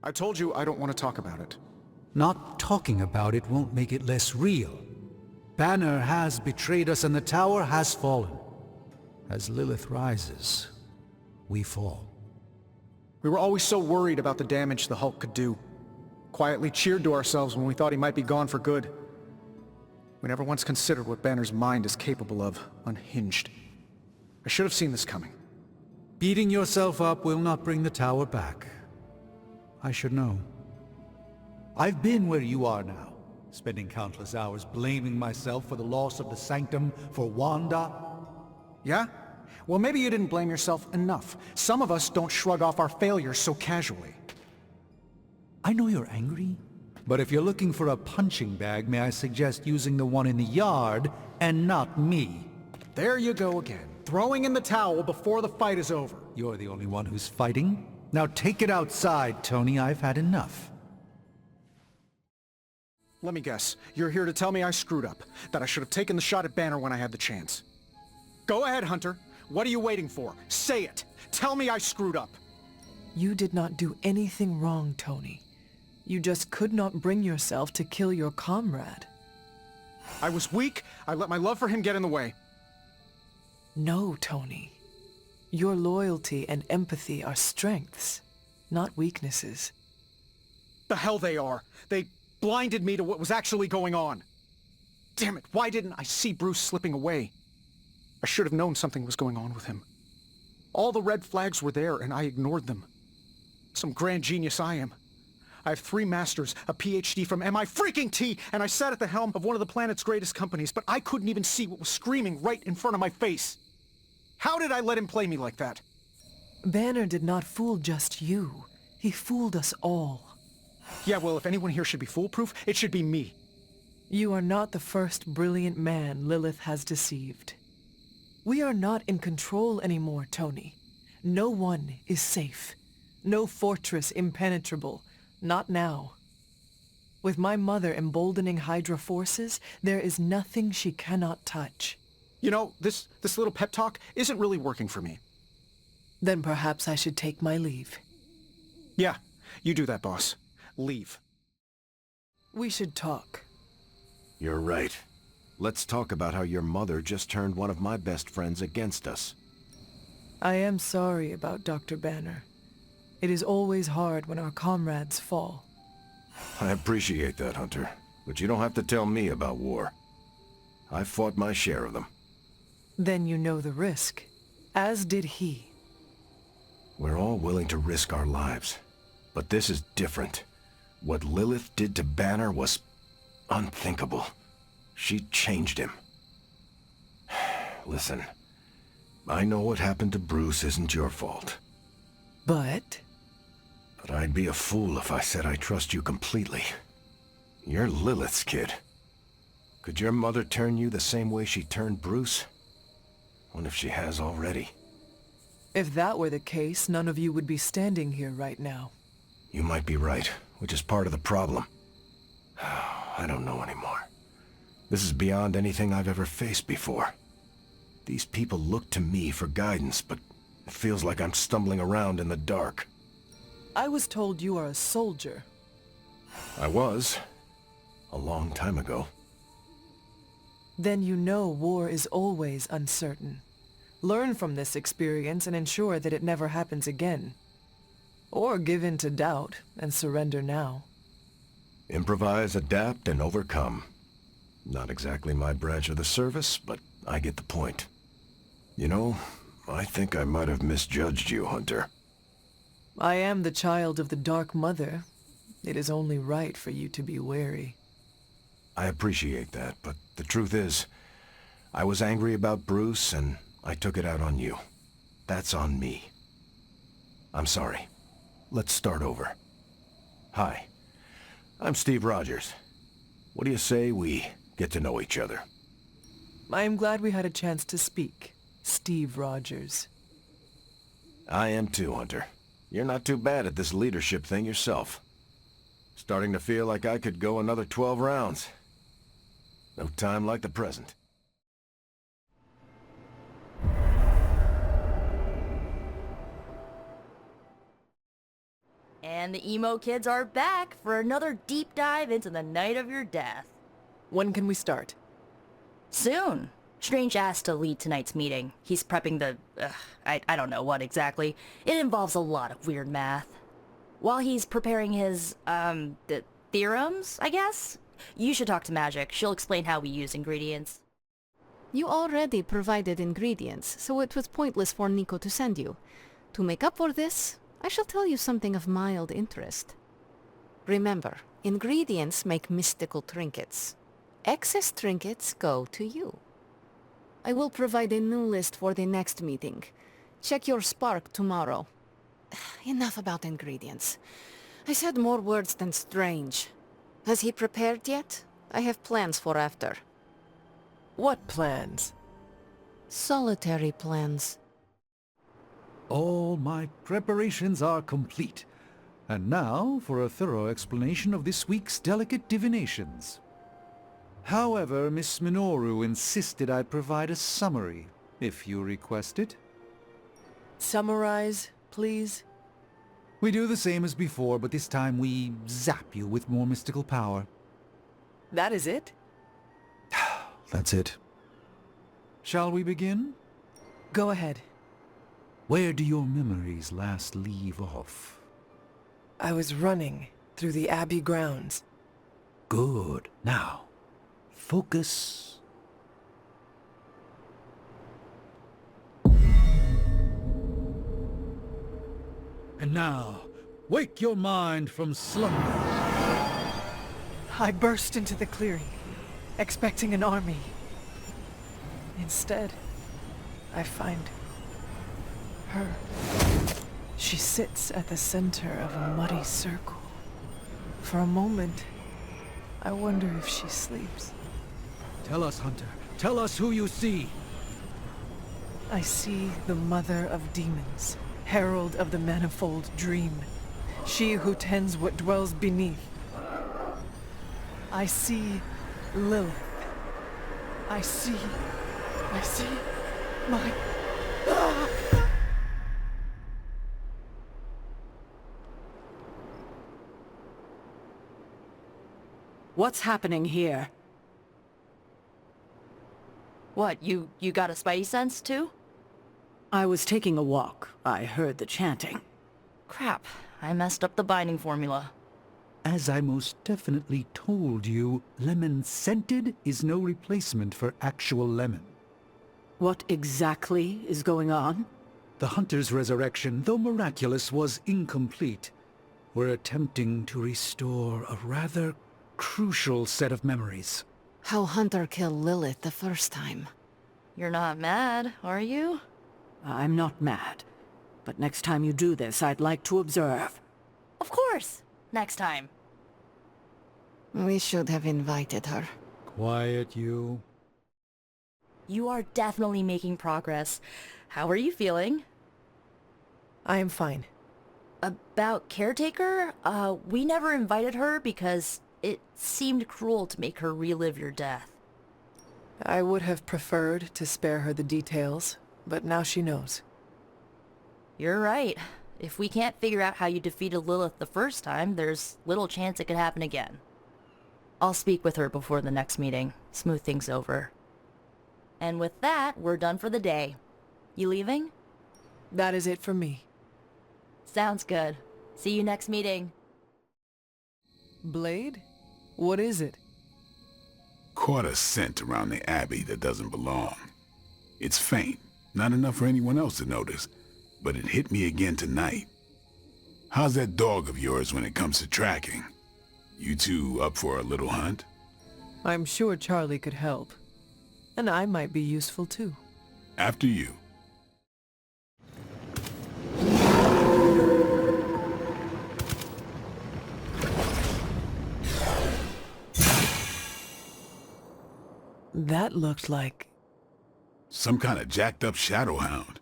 I told you I don't want to talk about it. Not talking about it won't make it less real. Banner has betrayed us and the tower has fallen. As Lilith rises, we fall. We were always so worried about the damage the Hulk could do. Quietly cheered to ourselves when we thought he might be gone for good. We never once considered what Banner's mind is capable of, unhinged. I should have seen this coming. Beating yourself up will not bring the tower back. I should know. I've been where you are now, spending countless hours blaming myself for the loss of the Sanctum for Wanda. Yeah? Well, maybe you didn't blame yourself enough. Some of us don't shrug off our failures so casually. I know you're angry, but if you're looking for a punching bag, may I suggest using the one in the yard and not me? There you go again, throwing in the towel before the fight is over. You're the only one who's fighting. Now take it outside, Tony. I've had enough. Let me guess, you're here to tell me I screwed up, that I should have taken the shot at Banner when I had the chance. Go ahead, Hunter. What are you waiting for? Say it! Tell me I screwed up! You did not do anything wrong, Tony. You just could not bring yourself to kill your comrade. I was weak. I let my love for him get in the way. No, Tony. Your loyalty and empathy are strengths, not weaknesses. The hell they are! They blinded me to what was actually going on. Damn it, why didn't I see Bruce slipping away? I should have known something was going on with him. All the red flags were there and I ignored them. Some grand genius I am. I have 3 masters, a PhD from MI-freaking-T, and I sat at the helm of one of the planet's greatest companies, but I couldn't even see what was screaming right in front of my face. How did I let him play me like that? Banner did not fool just you. He fooled us all. Yeah, well, if anyone here should be foolproof, it should be me. You are not the first brilliant man Lilith has deceived. We are not in control anymore, Tony. No one is safe. No fortress impenetrable. Not now. With my mother emboldening Hydra forces, there is nothing she cannot touch. You know, this little pep talk isn't really working for me. Then perhaps I should take my leave. Yeah, you do that, boss. Leave. We should talk. You're right. Let's talk about how your mother just turned one of my best friends against us. I am sorry about Dr. Banner. It is always hard when our comrades fall. I appreciate that, Hunter. But you don't have to tell me about war. I've fought my share of them. Then you know the risk. As did he. We're all willing to risk our lives. But this is different. What Lilith did to Banner was unthinkable. She changed him. Listen, I know what happened to Bruce isn't your fault. But I'd be a fool if I said I trust you completely. You're Lilith's kid. Could your mother turn you the same way she turned Bruce? What if she has already? if that were the case, none of you would be standing here right now. You might be right, which is part of the problem. I don't know anymore. This is beyond anything I've ever faced before. These people look to me for guidance, but it feels like I'm stumbling around in the dark. I was told you are a soldier. I was. A long time ago. Then you know war is always uncertain. Learn from this experience and ensure that it never happens again. Or give in to doubt and surrender now. Improvise, adapt, and overcome. Not exactly my branch of the service, but I get the point. You know, I think I might have misjudged you, Hunter. I am the child of the Dark Mother. It is only right for you to be wary. I appreciate that, but the truth is, I was angry about Bruce, and I took it out on you. That's on me. I'm sorry. Let's start over. Hi, I'm Steve Rogers. What do you say we get to know each other? I am glad we had a chance to speak, Steve Rogers. I am too, Hunter. You're not too bad at this leadership thing yourself. Starting to feel like I could go another 12 rounds. No time like the present. And And the EMO Kids are back for another deep dive into the night of your death. When can we start? Soon. Strange asked to lead tonight's meeting. He's prepping the... I don't know what exactly. It involves a lot of weird math. While he's preparing his, the theorems, I guess? You should talk to Magic. She'll explain how we use ingredients. You already provided ingredients, so it was pointless for Nico to send you. To make up for this, I shall tell you something of mild interest. Remember, ingredients make mystical trinkets. Excess trinkets go to you. I will provide a new list for the next meeting. Check your spark tomorrow. Enough about ingredients. I said more words than strange. Has he prepared yet? I have plans for after. What plans? Solitary plans. All my preparations are complete. And now for a thorough explanation of this week's delicate divinations. However, Miss Minoru insisted I provide a summary, if you request it. Summarize, please. We do the same as before, but this time we zap you with more mystical power. That is it? That's it. Shall we begin? Go ahead. Where do your memories last leave off? I was running through the Abbey grounds. Good. Now, focus. And now, wake your mind from slumber. I burst into the clearing, expecting an army. Instead, I find her. She sits at the center of a muddy circle. For a moment, I wonder if she sleeps. Tell us, Hunter. Tell us who you see. I see the mother of demons, herald of the manifold dream, she who tends what dwells beneath. I see Lilith. I see my... What's happening here? What, you got a spidey sense, too? I was taking a walk. I heard the chanting. Crap, I messed up the binding formula. As I most definitely told you, lemon-scented is no replacement for actual lemon. What exactly is going on? The Hunter's resurrection, though miraculous, was incomplete. We're attempting to restore a rather crucial set of memories. How Hunter killed Lilith the first time. You're not mad, are you? I'm not mad. But next time you do this, I'd like to observe. Of course! Next time. We should have invited her. Quiet, you. You are definitely making progress. How are you feeling? I am fine. About Caretaker? We never invited her because it seemed cruel to make her relive your death. I would have preferred to spare her the details, but now she knows. You're right. If we can't figure out how you defeated Lilith the first time, there's little chance it could happen again. I'll speak with her before the next meeting, smooth things over. And with that, we're done for the day. You leaving? That is it for me. Sounds good. See you next meeting. Blade? What is it? Caught a scent around the Abbey that doesn't belong. It's faint, not enough for anyone else to notice, but it hit me again tonight. How's that dog of yours when it comes to tracking? You two up for a little hunt? I'm sure Charlie could help. And I might be useful too. After you. That looked like... Some kind of jacked up shadow hound.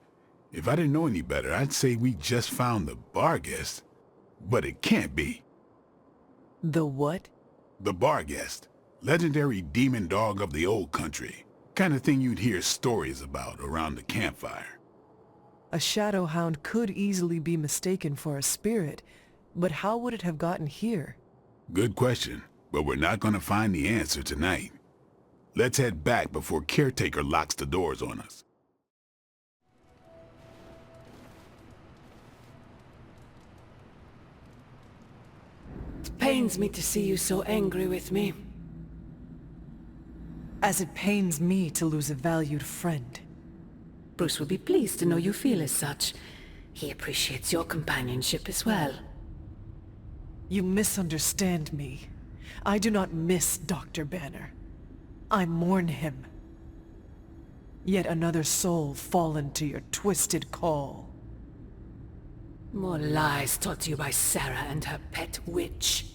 If I didn't know any better, I'd say we just found the Barghest. But it can't be. The what? The Barghest. Legendary demon dog of the old country. Kind of thing you'd hear stories about around the campfire. A shadow hound could easily be mistaken for a spirit, But how would it have gotten here? Good question, but we're not gonna find the answer tonight. Let's head back before Caretaker locks the doors on us. It pains me to see you so angry with me. As it pains me to lose a valued friend. Bruce will be pleased to know you feel as such. He appreciates your companionship as well. You misunderstand me. I do not miss Dr. Banner. I mourn him. Yet another soul fallen to your twisted call. More lies taught to you by Sarah and her pet witch.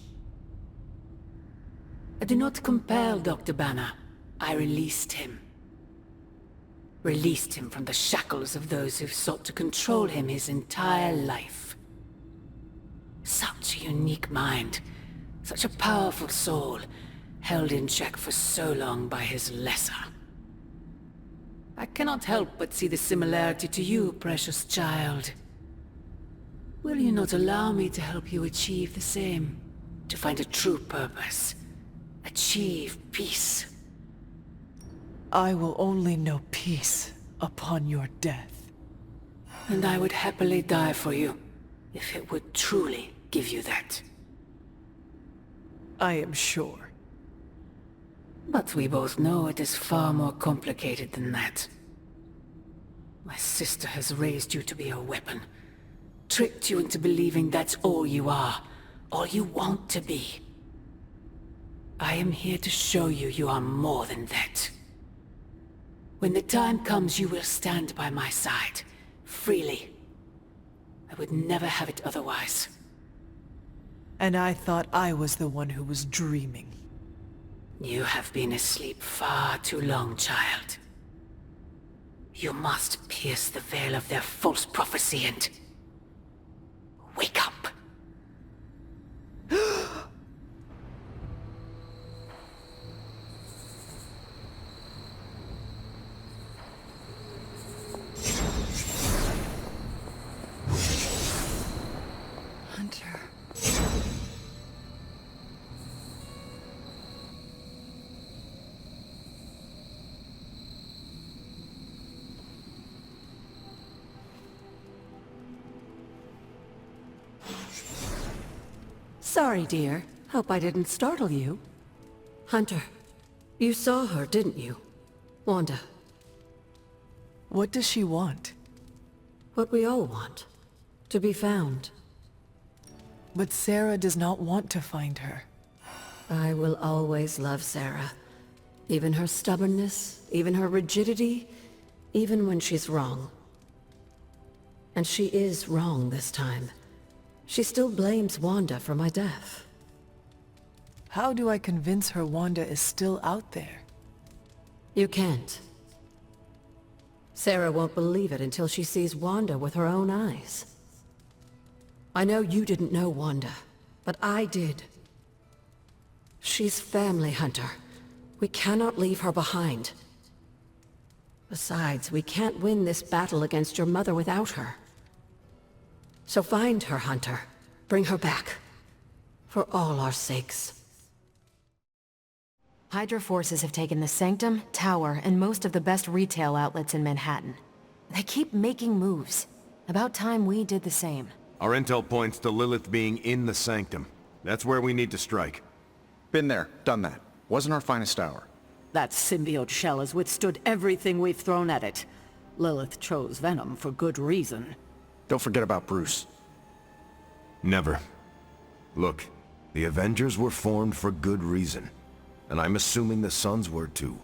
I do not compel Dr. Banner. I released him. Released him from the shackles of those who've sought to control him his entire life. Such a unique mind, such a powerful soul, held in check for so long by his lesser. I cannot help but see the similarity to you, precious child. Will you not allow me to help you achieve the same? To find a true purpose, achieve peace. I will only know peace upon your death. And I would happily die for you, if it would truly give you that. I am sure. But we both know it is far more complicated than that. My sister has raised you to be a weapon. Tricked you into believing that's all you are, all you want to be. I am here to show you you are more than that. When the time comes, you will stand by my side, freely. I would never have it otherwise. And I thought I was the one who was dreaming. You have been asleep far too long, child. You must pierce the veil of their false prophecy and... wake up! Hunter. Sorry, dear. Hope I didn't startle you. Hunter, you saw her, didn't you? Wanda. What does she want? What we all want. To be found. But Sarah does not want to find her. I will always love Sarah. Even her stubbornness, even her rigidity, even when she's wrong. And she is wrong this time. She still blames Wanda for my death. How do I convince her Wanda is still out there? You can't. Sarah won't believe it until she sees Wanda with her own eyes. I know you didn't know Wanda, but I did. She's family, Hunter. We cannot leave her behind. Besides, we can't win this battle against your mother without her. So find her, Hunter. Bring her back. For all our sakes. Hydra forces have taken the Sanctum, Tower, and most of the best retail outlets in Manhattan. They keep making moves. About time we did the same. Our intel points to Lilith being in the Sanctum. That's where we need to strike. Been there, done that. Wasn't our finest hour. That symbiote shell has withstood everything we've thrown at it. Lilith chose Venom for good reason. Don't forget about Bruce. Never. Look, the Avengers were formed for good reason. And I'm assuming the Sons were too.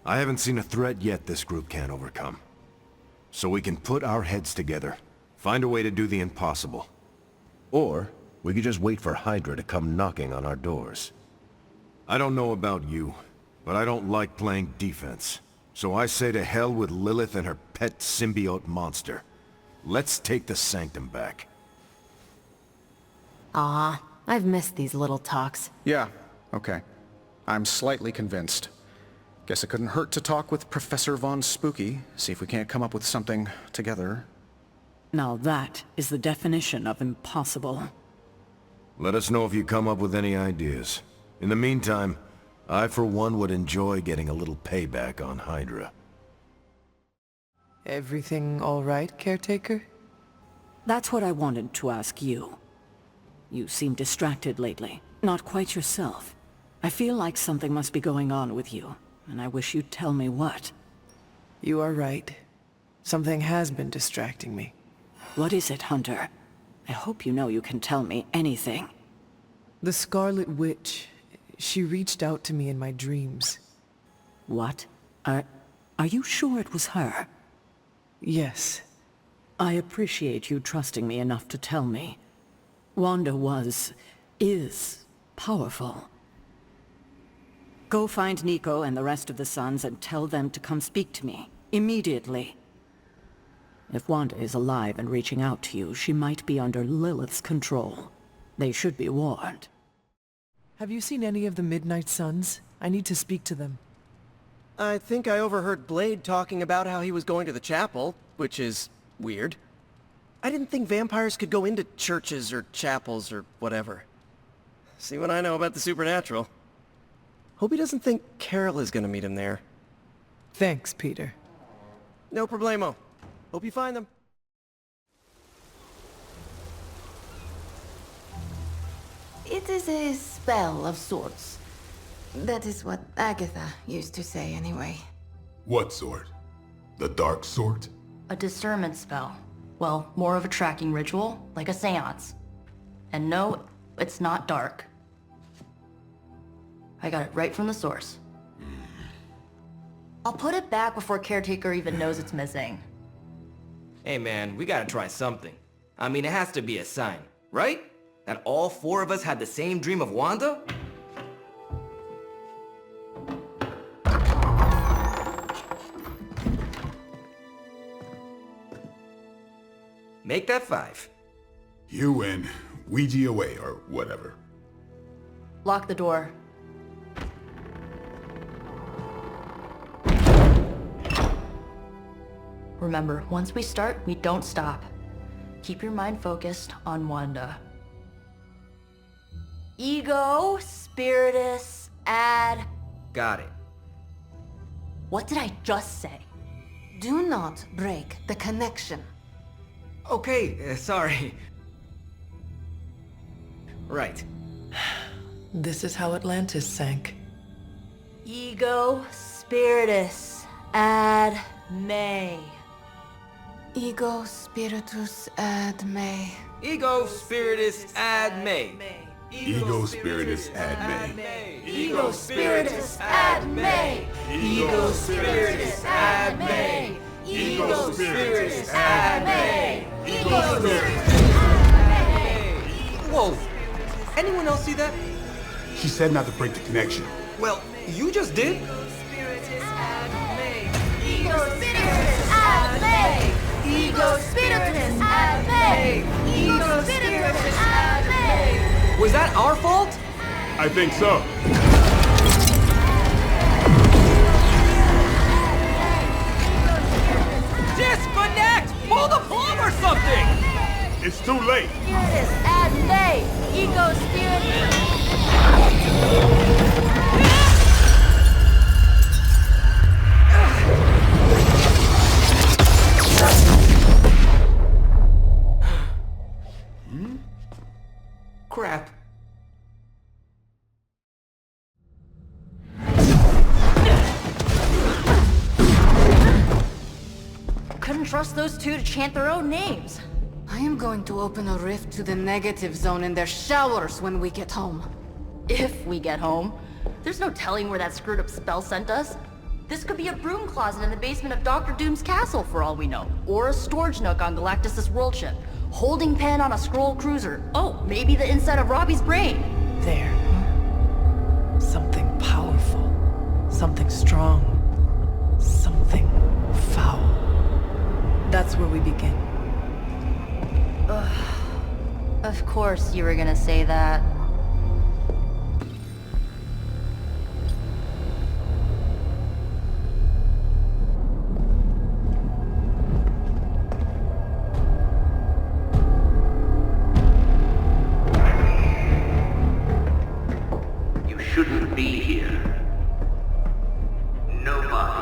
I haven't seen a threat yet this group can't overcome. So we can put our heads together, find a way to do the impossible. Or we could just wait for Hydra to come knocking on our doors. I don't know about you, but I don't like playing defense. So I say to hell with Lilith and her pet symbiote monster. Let's take the Sanctum back. Ah, I've missed these little talks. Yeah, okay. I'm slightly convinced. Guess it couldn't hurt to talk with Professor Von Spooky, see if we can't come up with something together. Now that is the definition of impossible. Let us know if you come up with any ideas. In the meantime, I for one would enjoy getting a little payback on Hydra. Everything all right, caretaker? That's what I wanted to ask you. You seem distracted lately, not quite yourself. I feel like something must be going on with you, and I wish you'd tell me what. You are right. Something has been distracting me. What is it, Hunter? I hope you know you can tell me anything. The Scarlet Witch. She reached out to me in my dreams. What? Are you sure it was her? Yes. I appreciate you trusting me enough to tell me. Wanda is powerful. Go find Nico and the rest of the Sons and tell them to come speak to me, immediately. If Wanda is alive and reaching out to you, she might be under Lilith's control. They should be warned. Have you seen any of the Midnight Suns? I need to speak to them. I think I overheard Blade talking about how he was going to the chapel, which is weird. I didn't think vampires could go into churches or chapels or whatever. See what I know about the supernatural. Hope he doesn't think Carol is gonna meet him there. Thanks, Peter. No problemo. Hope you find them. It is a spell of sorts. That is what Agatha used to say anyway. What sort? The dark sort? A discernment spell. Well, more of a tracking ritual, like a seance. And no, it's not dark. I got it right from the source. I'll put it back before Caretaker even knows it's missing. Hey man, we gotta try something. I mean, it has to be a sign, right? That all four of us had the same dream of Wanda? Make that 5. You win. Ouija away, or whatever. Lock the door. Remember, once we start, we don't stop. Keep your mind focused on Wanda. Ego, Spiritus, add... Got it. What did I just say? Do not break the connection. Okay, sorry. Right. This is how Atlantis sank. Ego, Spiritus, ad me. Ego spiritus ad me. Ego spiritus ad me. Ego spiritus ad me. Ego spiritus ad me. Ego spiritus ad me. Ego spiritus ad me. Ego spiritus Hey! Whoa! Anyone else see that? She said not to break the connection. Well, you just did. Ego spiritus ad me. Ego spiritus ad me. Ego spiritus ad me. Was that our fault? I think so. Disconnect! Pull the plug or something! It's too late. Spiritus ad me. Ego spiritus. Crap. Couldn't trust those two to chant their own names. I am going to open a rift to the negative zone in their showers when we get home. If we get home. There's no telling where that screwed up spell sent us. This could be a broom closet in the basement of Dr. Doom's castle for all we know. Or a storage nook on Galactus' world ship. Holding pen on a scroll cruiser. Oh, maybe the inside of Robbie's brain. There. Something powerful. Something strong. Something foul. That's where we begin. Of course you were gonna say that.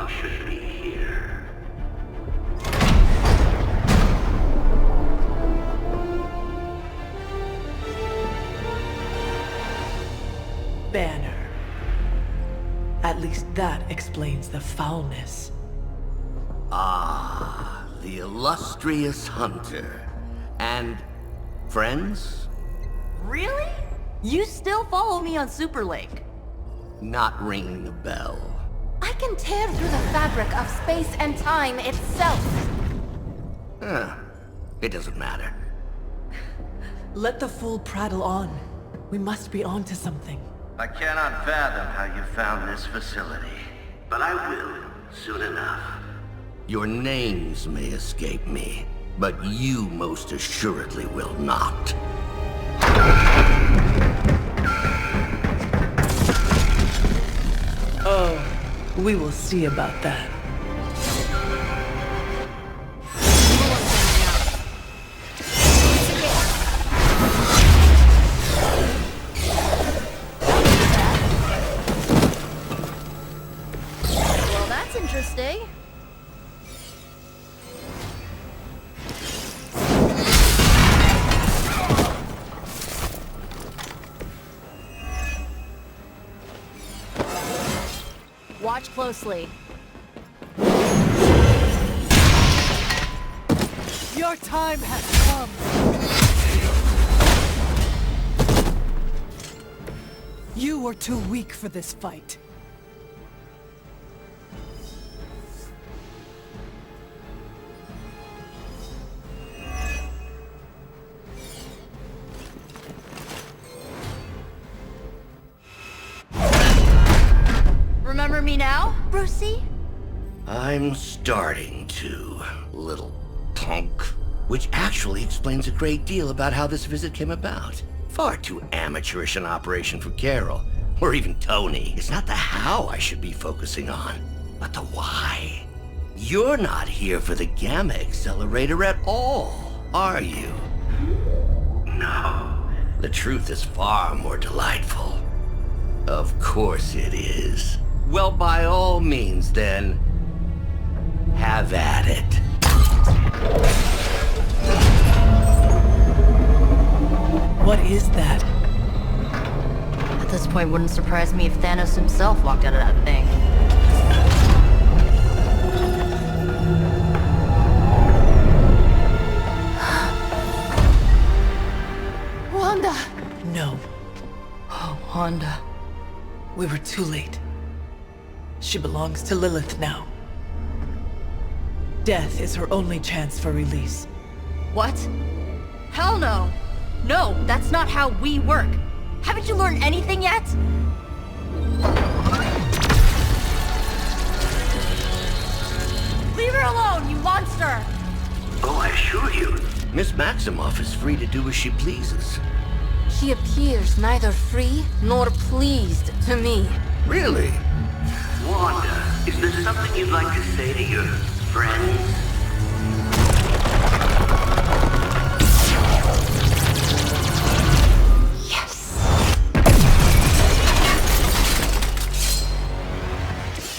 one should be here. Banner. At least that explains the foulness. Ah, the illustrious hunter. And friends? Really? You still follow me on Super Lake? Not ringing a bell. I can tear through the fabric of space and time itself. Huh. It doesn't matter. Let the fool prattle on. We must be on to something. I cannot fathom how you found this facility, but I will, soon enough. Your names may escape me, but you most assuredly will not. Oh, we will see about that. Well, that's interesting. Watch closely. Your time has come. You were too weak for this fight. Remember me now, Brucey? I'm starting to, little punk. Which actually explains a great deal about how this visit came about. Far too amateurish an operation for Carol, or even Tony. It's not the how I should be focusing on, but the why. You're not here for the Gamma Accelerator at all, are you? No. The truth is far more delightful. Of course it is. Well, by all means, then, have at it. What is that? At this point, wouldn't surprise me if Thanos himself walked out of that thing. Wanda! No, Oh, Wanda. we were too late. She belongs to Lilith now. Death is her only chance for release. What? Hell no! No, that's not how we work. Haven't you learned anything yet? Leave her alone, you monster! Oh, I assure you, Miss Maximoff is free to do as she pleases. She appears neither free nor pleased to me. Really? Wanda, is there something you'd like to say to your friends? Yes!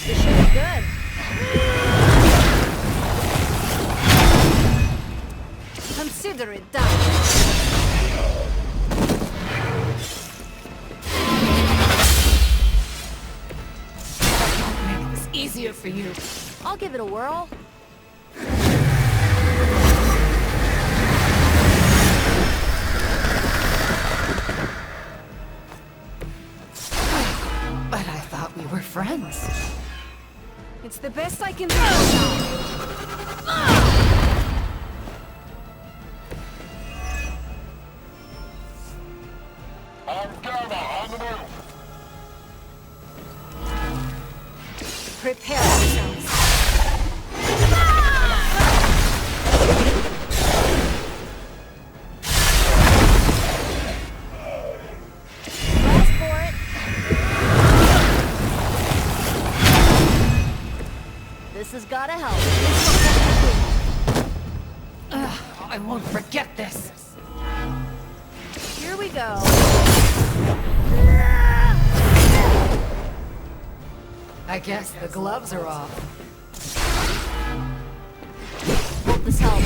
This should be good. Consider it done. Make this easier for you. I'll give it a whirl. But I thought we were friends. It's the best I can do now. Prepare yourselves. Blast for it. This has gotta help. I won't forget this. Here we go. I guess the gloves are off. Hope this helps.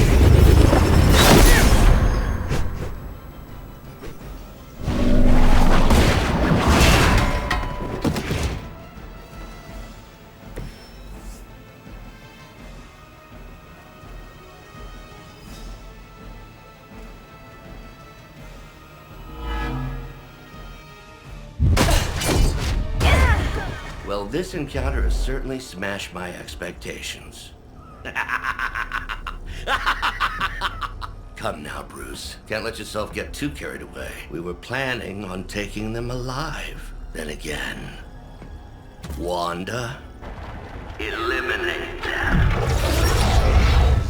Well, this encounter has certainly smashed my expectations. Come now, Bruce. Can't let yourself get too carried away. We were planning on taking them alive. Then again, Wanda, eliminate them.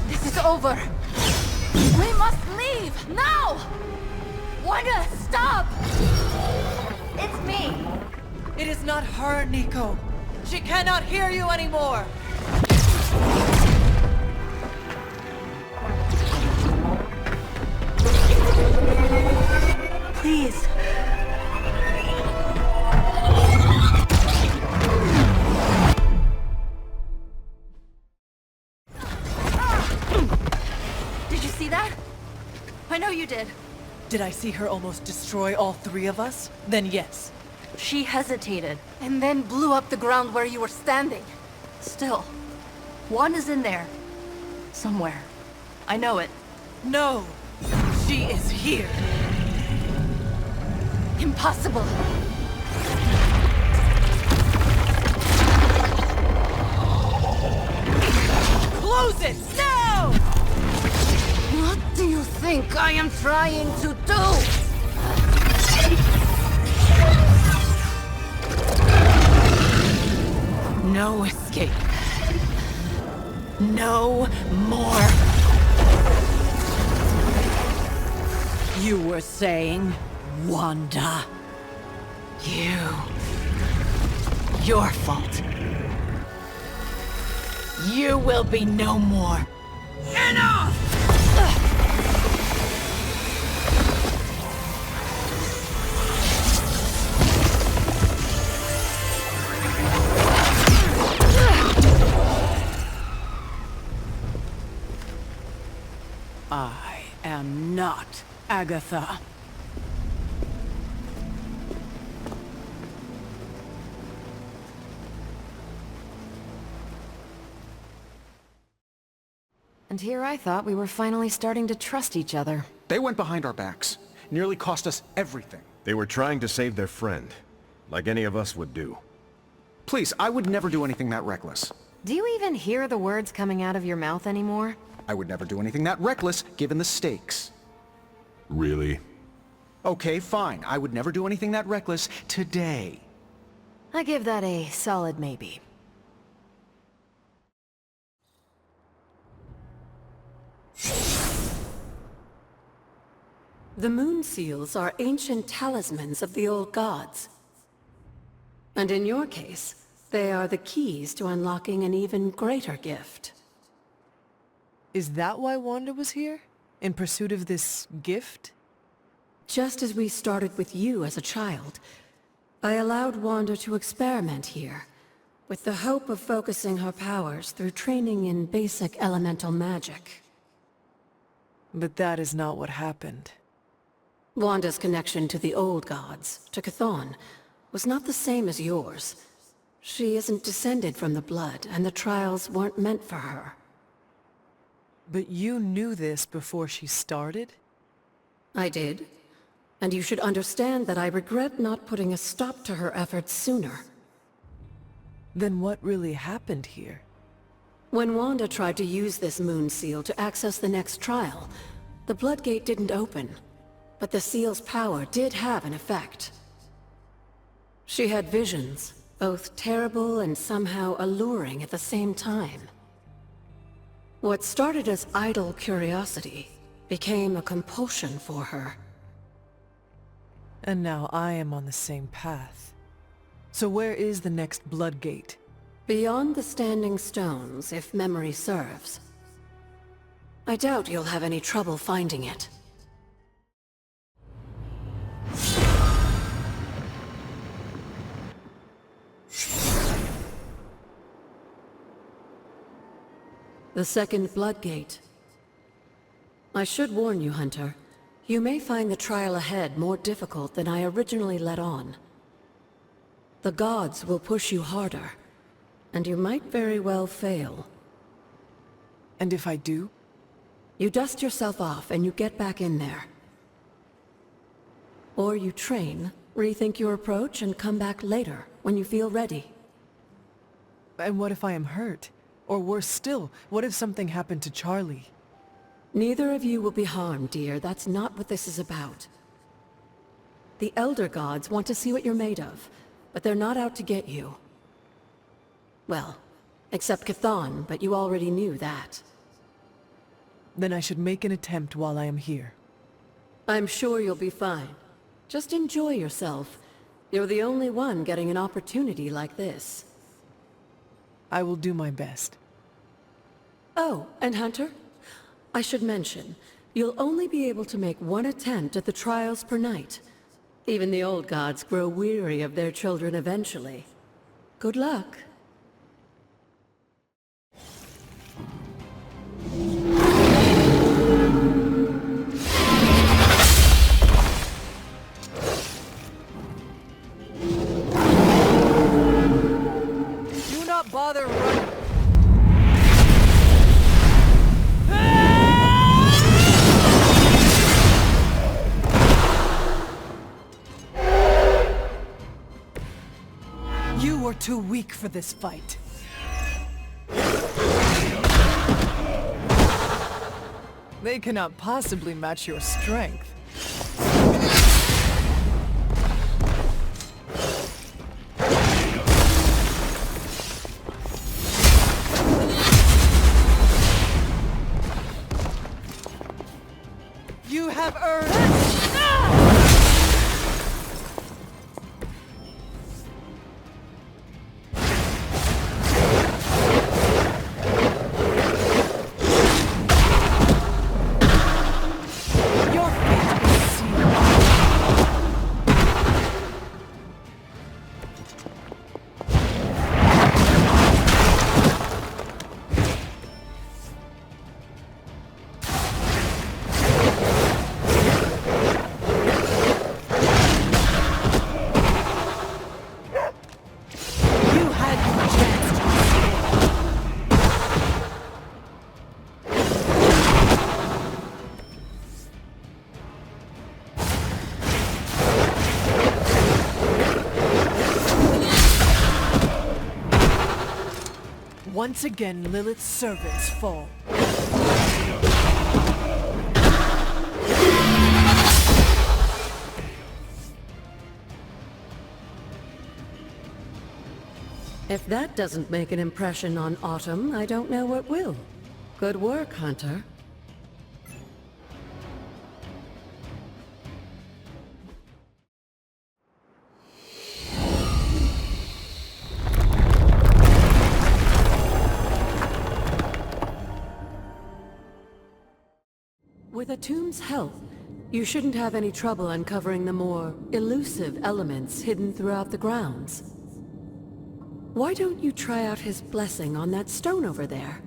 This is over. We must leave now. Wanda, stop! It's me. It is not her, Nico. She cannot hear you anymore. Please. Did you see that? I know you did. Did I see her almost destroy all three of us? Then yes. She hesitated. And then blew up the ground where you were standing. Still, Wanda's in there. Somewhere. I know it. No. She is here. Impossible. Close it! Now! What do you think I am trying to do? No escape. No more. You were saying, Wanda. Your fault. You will be no more. Enough! I am not Agatha. And here I thought we were finally starting to trust each other. They went behind our backs. Nearly cost us everything. They were trying to save their friend, like any of us would do. Please, I would never do anything that reckless. Do you even hear the words coming out of your mouth anymore? I would never do anything that reckless, given the stakes. Really? Okay, fine. I would never do anything that reckless today. I give that a solid maybe. The moon seals are ancient talismans of the old gods. And in your case, they are the keys to unlocking an even greater gift. Is that why Wanda was here? In pursuit of this gift? Just as we started with you as a child, I allowed Wanda to experiment here, with the hope of focusing her powers through training in basic elemental magic. But that is not what happened. Wanda's connection to the old gods, to Chthon, was not the same as yours. She isn't descended from the blood, and the trials weren't meant for her. But you knew this before she started? I did. And you should understand that I regret not putting a stop to her efforts sooner. Then what really happened here? When Wanda tried to use this moon seal to access the next trial, the Bloodgate didn't open. But the seal's power did have an effect. She had visions, both terrible and somehow alluring at the same time. What started as idle curiosity became a compulsion for her. And now I am on the same path. So where is the next Bloodgate? Beyond the Standing Stones, if memory serves. I doubt you'll have any trouble finding it. The second blood gate. I should warn you, Hunter. You may find the trial ahead more difficult than I originally let on. The gods will push you harder, and you might very well fail. And if I do? You dust yourself off and you get back in there. Or you train, rethink your approach, and come back later, when you feel ready. And what if I am hurt? Or worse still, what if something happened to Charlie? Neither of you will be harmed, dear. That's not what this is about. The Elder Gods want to see what you're made of, but they're not out to get you. Well, except Chthon, but you already knew that. Then I should make an attempt while I am here. I'm sure you'll be fine. Just enjoy yourself. You're the only one getting an opportunity like this. I will do my best. Oh, and Hunter? I should mention, you'll only be able to make one attempt at the trials per night. Even the old gods grow weary of their children eventually. Good luck. Do not bother running. You are too weak for this fight. They cannot possibly match your strength. You have earned it! Your fate is sealed. You had your chance to escape. Once again, Lilith's servants fall. If that doesn't make an impression on Atum, I don't know what will. Good work, Hunter. With Atum's help, you shouldn't have any trouble uncovering the more elusive elements hidden throughout the grounds. Why don't you try out his blessing on that stone over there?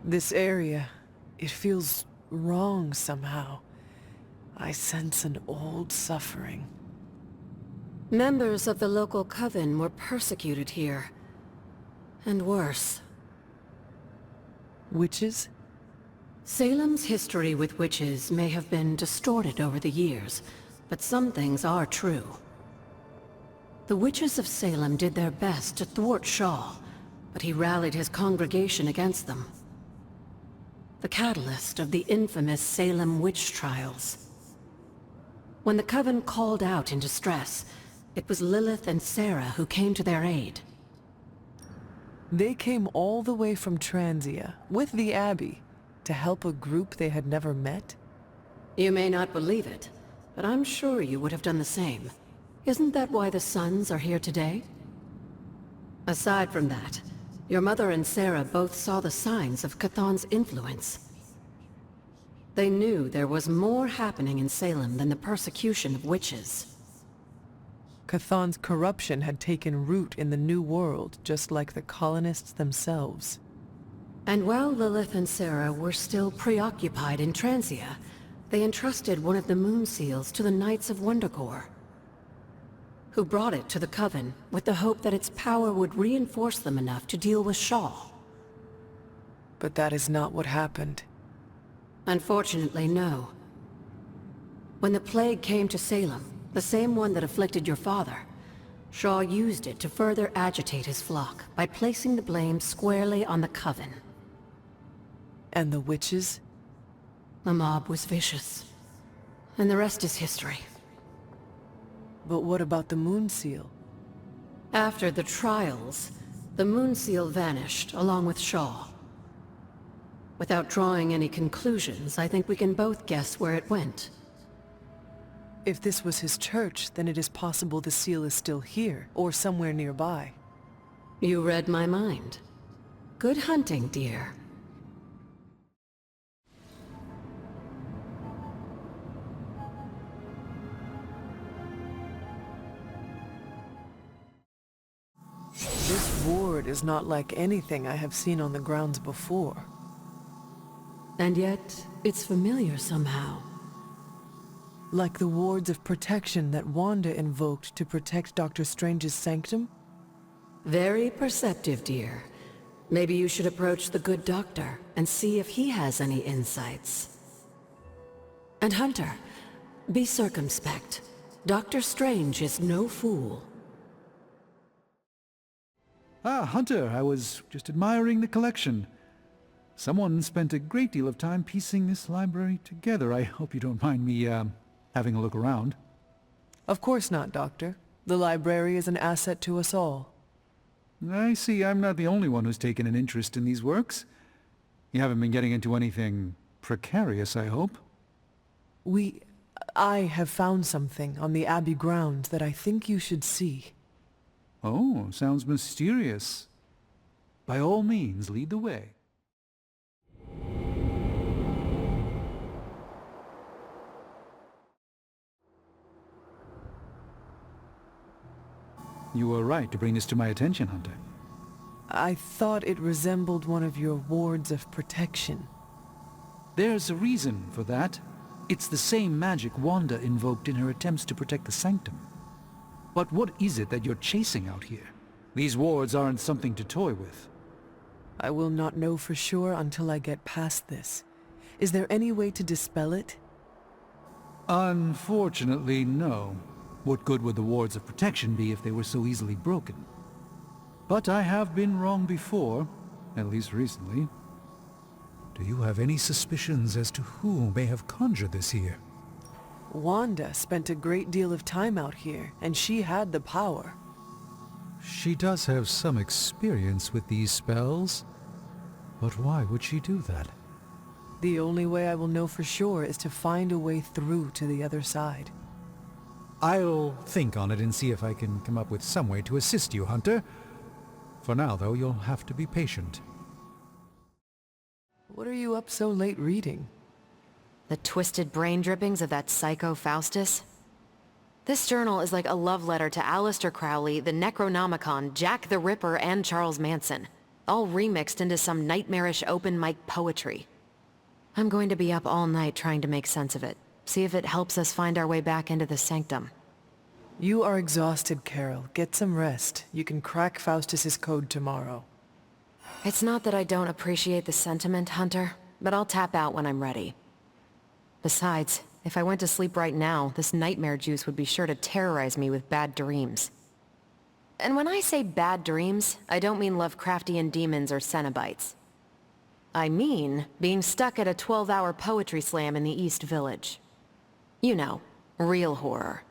This area, it feels wrong somehow. I sense an old suffering. Members of the local coven were persecuted here. And worse. Witches? Salem's history with witches may have been distorted over the years, but some things are true. The witches of Salem did their best to thwart Shaw, but he rallied his congregation against them. The catalyst of the infamous Salem witch trials. When the coven called out in distress, it was Lilith and Sarah who came to their aid. They came all the way from Transia, with the Abbey, to help a group they had never met? You may not believe it, but I'm sure you would have done the same. Isn't that why the Sons are here today? Aside from that, Your mother and Sarah both saw the signs of Chthon's influence. They knew there was more happening in Salem than the persecution of witches. Chthon's corruption had taken root in the New World, just like the colonists themselves. And while Lilith and Sarah were still preoccupied in Transia, they entrusted one of the moon seals to the Knights of Wondercore, who brought it to the Coven with the hope that its power would reinforce them enough to deal with Shaw. But that is not what happened. Unfortunately, no. When the plague came to Salem, the same one that afflicted your father, Shaw used it to further agitate his flock by placing the blame squarely on the Coven. And the witches? The mob was vicious. And the rest is history. But what about the moon seal? After the trials, the moon seal vanished along with Shaw. Without drawing any conclusions, I think we can both guess where it went. If this was his church, then it is possible the seal is still here, or somewhere nearby. You read my mind. Good hunting, dear. This ward is not like anything I have seen on the grounds before. And yet, it's familiar somehow. Like the wards of protection that Wanda invoked to protect Dr. Strange's sanctum? Very perceptive, dear. Maybe you should approach the good doctor and see if he has any insights. And Hunter, be circumspect. Dr. Strange is no fool. Ah, Hunter, I was just admiring the collection. Someone spent a great deal of time piecing this library together. I hope you don't mind me, having a look around. Of course not, Doctor. The library is an asset to us all. I see I'm not the only one who's taken an interest in these works. You haven't been getting into anything precarious, I hope? I have found something on the Abbey grounds that I think you should see. Oh, sounds mysterious. By all means, lead the way. You were right to bring this to my attention, Hunter. I thought it resembled one of your wards of protection. There's a reason for that. It's the same magic Wanda invoked in her attempts to protect the sanctum. But what is it that you're chasing out here? These wards aren't something to toy with. I will not know for sure until I get past this. Is there any way to dispel it? Unfortunately, no. What good would the wards of protection be if they were so easily broken? But I have been wrong before, at least recently. Do you have any suspicions as to who may have conjured this here? Wanda spent a great deal of time out here, and she had the power. She does have some experience with these spells, but why would she do that? The only way I will know for sure is to find a way through to the other side. I'll think on it and see if I can come up with some way to assist you, Hunter. For now, though, you'll have to be patient. What are you up so late reading? The twisted brain drippings of that psycho Faustus? This journal is like a love letter to Aleister Crowley, the Necronomicon, Jack the Ripper, and Charles Manson, all remixed into some nightmarish open mic poetry. I'm going to be up all night trying to make sense of it, see if it helps us find our way back into the sanctum. You are exhausted, Carol. Get some rest. You can crack Faustus's code tomorrow. It's not that I don't appreciate the sentiment, Hunter, but I'll tap out when I'm ready. Besides, if I went to sleep right now, this nightmare juice would be sure to terrorize me with bad dreams. And when I say bad dreams, I don't mean Lovecraftian demons or Cenobites. I mean being stuck at a 12-hour poetry slam in the East Village. You know, real horror.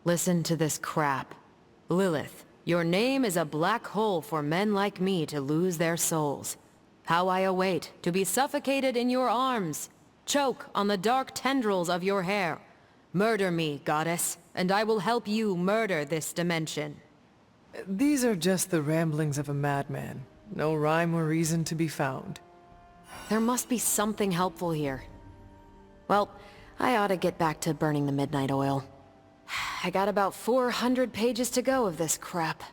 Listen to this crap. Lilith, your name is a black hole for men like me to lose their souls. How I await to be suffocated in your arms. Choke on the dark tendrils of your hair. Murder me, goddess, and I will help you murder this dimension. These are just the ramblings of a madman. No rhyme or reason to be found. There must be something helpful here. Well, I ought to get back to burning the midnight oil. I got about 400 pages to go of this crap.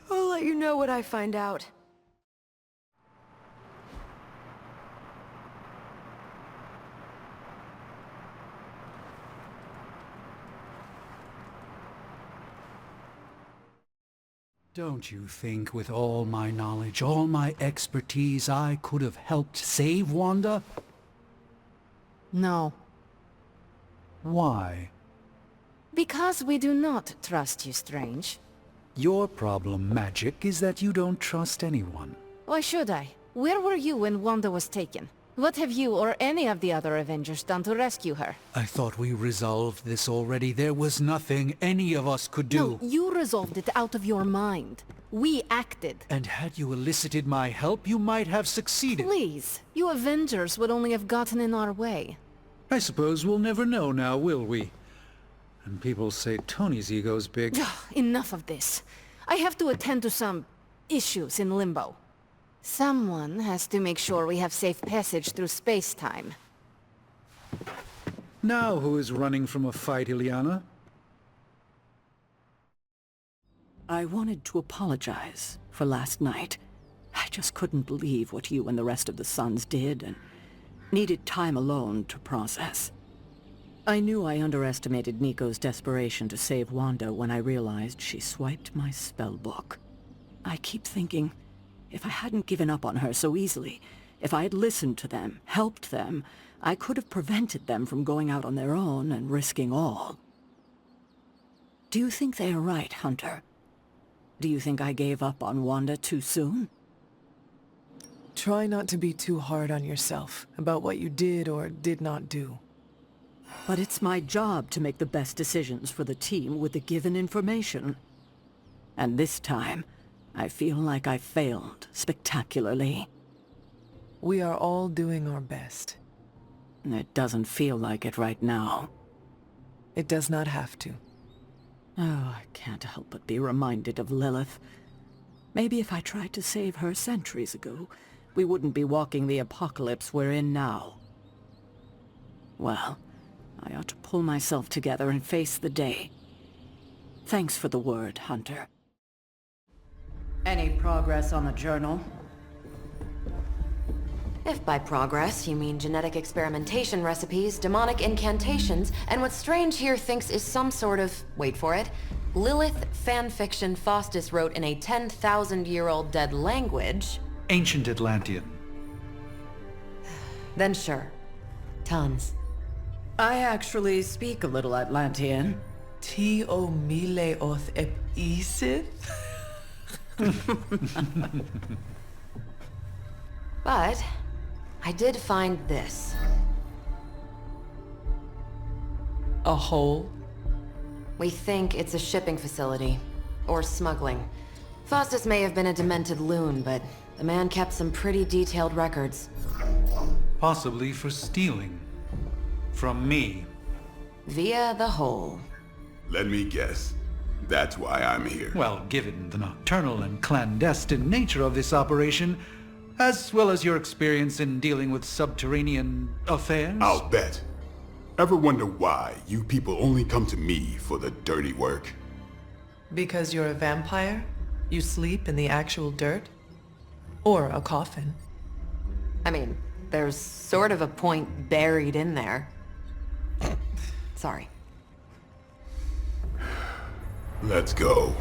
I'll let you know what I find out. Don't you think with all my knowledge, all my expertise, I could have helped save Wanda? No. Why? Because we do not trust you, Strange. Your problem, Magic, is that you don't trust anyone. Why should I? Where were you when Wanda was taken? What have you or any of the other Avengers done to rescue her? I thought we resolved this already. There was nothing any of us could do. No, you resolved it out of your mind. We acted. And had you elicited my help, you might have succeeded. Please, you Avengers would only have gotten in our way. I suppose we'll never know now, will we? And people say Tony's ego's big. Enough of this. I have to attend to some issues in Limbo. Someone has to make sure we have safe passage through space-time. Now who is running from a fight, Ileana? I wanted to apologize for last night. I just couldn't believe what you and the rest of the Sons did, and needed time alone to process. I knew I underestimated Nico's desperation to save Wanda when I realized she swiped my spellbook. I keep thinking, if I hadn't given up on her so easily, if I had listened to them, helped them, I could have prevented them from going out on their own and risking all. Do you think they are right, Hunter? Do you think I gave up on Wanda too soon? Try not to be too hard on yourself about what you did or did not do. But it's my job to make the best decisions for the team with the given information. And this time, I feel like I failed spectacularly. We are all doing our best. It doesn't feel like it right now. It does not have to. Oh, I can't help but be reminded of Lilith. Maybe if I tried to save her centuries ago, we wouldn't be walking the apocalypse we're in now. Well, I ought to pull myself together and face the day. Thanks for the word, Hunter. Any progress on the journal? If by progress you mean genetic experimentation recipes, demonic incantations, and what Strange here thinks is some sort of, wait for it, Lilith fanfiction Faustus wrote in a 10,000-year-old dead language... Ancient Atlantean. Then sure. Tons. I actually speak a little Atlantean. Ti o mile oth ep isith? But I did find this. A hole? We think it's a shipping facility. Or smuggling. Faustus may have been a demented loon, but the man kept some pretty detailed records. Possibly for stealing. From me. Via the hole. Let me guess. That's why I'm here. Well, given the nocturnal and clandestine nature of this operation, as well as your experience in dealing with subterranean affairs... I'll bet. Ever wonder why you people only come to me for the dirty work? Because you're a vampire? You sleep in the actual dirt? Or a coffin? I mean, there's sort of a point buried in there. Sorry. Let's go.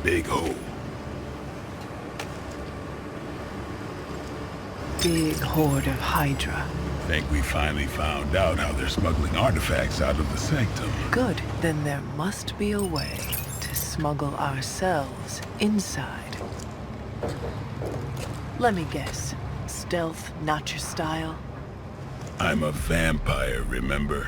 Big hole. Big horde of Hydra. Think we finally found out how they're smuggling artifacts out of the sanctum. Good, then there must be a way to smuggle ourselves inside. Let me guess. Stealth, not your style? I'm a vampire, remember?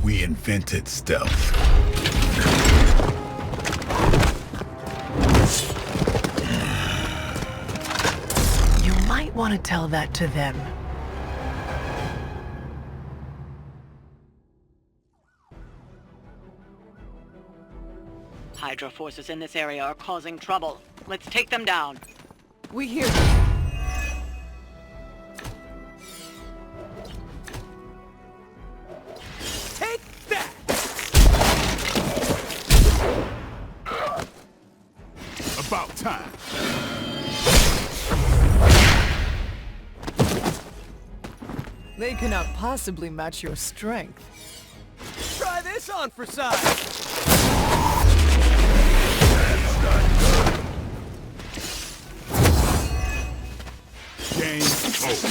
We invented stealth. You might want to tell that to them. Hydra forces in this area are causing trouble. Let's take them down. We hear you. Take that! About time. They cannot possibly match your strength. Try this on for size. Game over.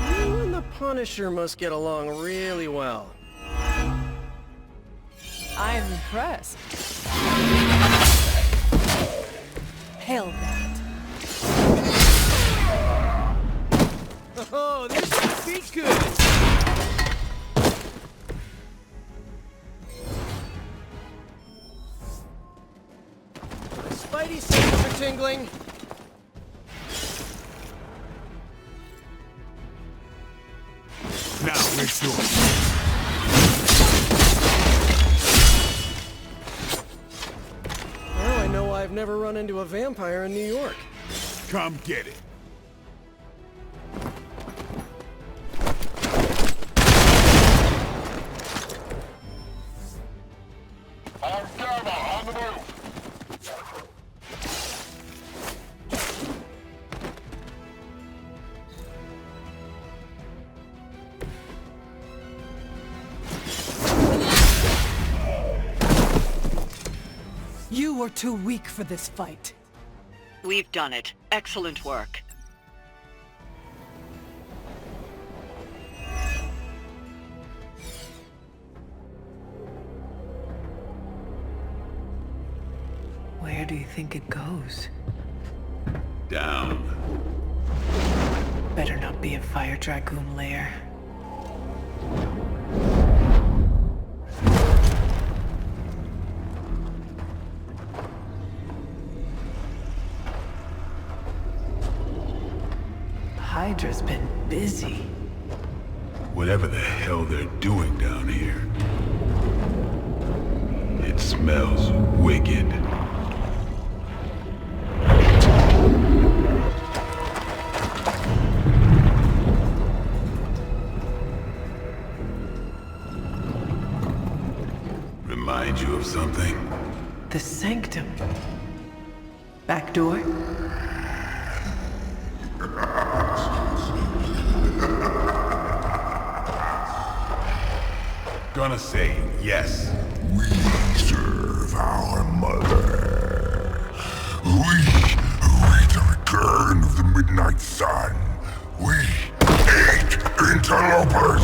You and the Punisher must get along really well. I am impressed. Hail that. Oh, this should be good. Spidey senses are tingling. Now we're doing. Well, I know I've never run into a vampire in New York. Come get it. You are too weak for this fight. We've done it. Excellent work. Where do you think it goes? Down. Better not be a fire dragoon lair. Hydra's been busy. Whatever the hell they're doing down here. It smells wicked. Remind you of something? The sanctum. Back door? Gonna say yes. We serve our mother. We await the return of the midnight sun. We hate interlopers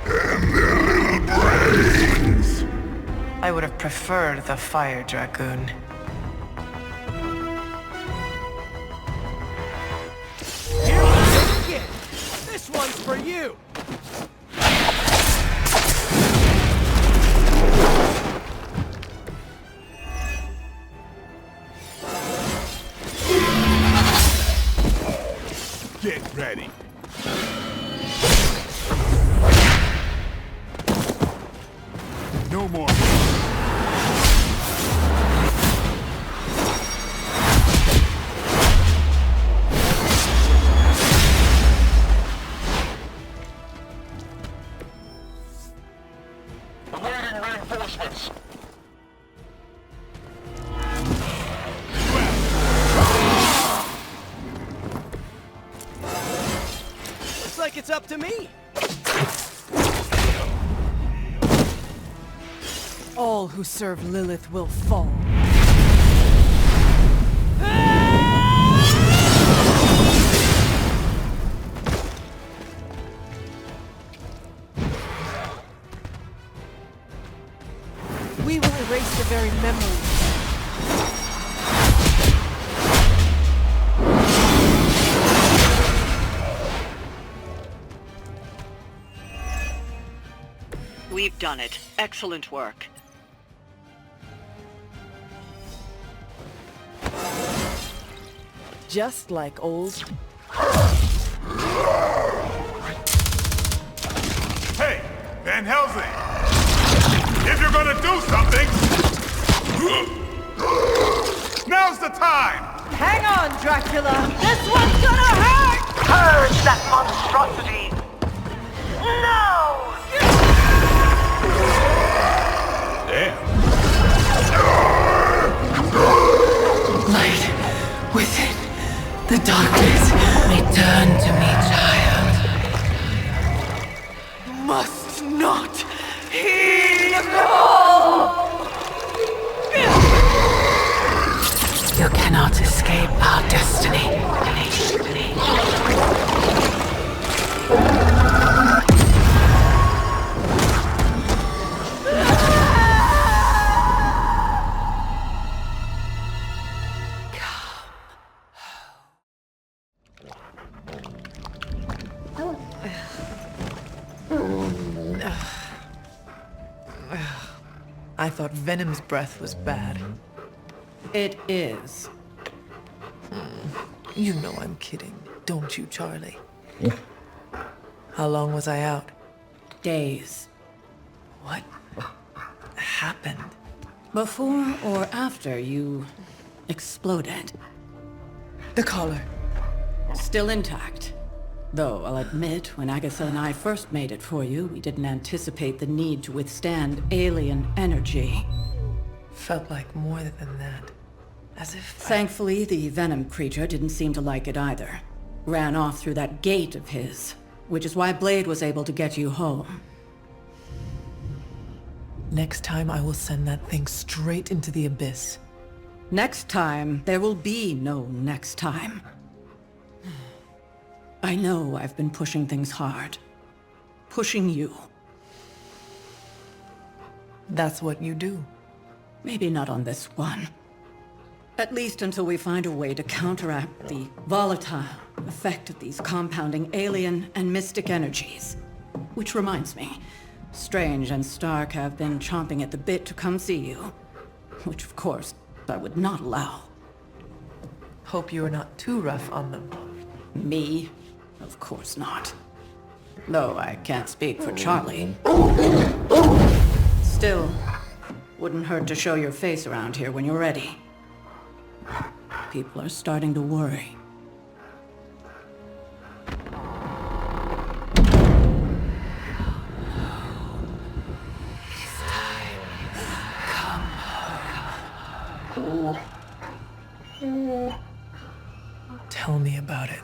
and their little brains. I would have preferred the fire dragoon. Here we go again. This one's for you. Get ready. No more. Awaiting reinforcements. Looks like it's up to me. All who serve Lilith will fall. We will erase the very memory. We've done it. Excellent work. Just like old... Hey, Van Helsing! If you're gonna do something, now's the time! Hang on, Dracula! This one's gonna hurt! Purge that monstrosity! No! Damn. Light within the darkness, return to me, child. Must not heed the call! You cannot escape our destiny. I thought Venom's breath was bad. It is. You know I'm kidding, don't you, Charlie? How long was I out? Days. What happened? Before or after you exploded? The collar. Still intact. Though, I'll admit, when Agatha and I first made it for you, we didn't anticipate the need to withstand alien energy. Felt like more than that. As if... Thankfully, the venom creature didn't seem to like it either. Ran off through that gate of his, which is why Blade was able to get you home. Next time I will send that thing straight into the abyss. Next time, there will be no next time. I know I've been pushing things hard. Pushing you. That's what you do. Maybe not on this one. At least until we find a way to counteract the volatile effect of these compounding alien and mystic energies. Which reminds me, Strange and Stark have been chomping at the bit to come see you. Which, of course, I would not allow. Hope you are not too rough on them. Me? Of course not. Though I can't speak for Charlie. Still, wouldn't hurt to show your face around here when you're ready. People are starting to worry. Tell me about it.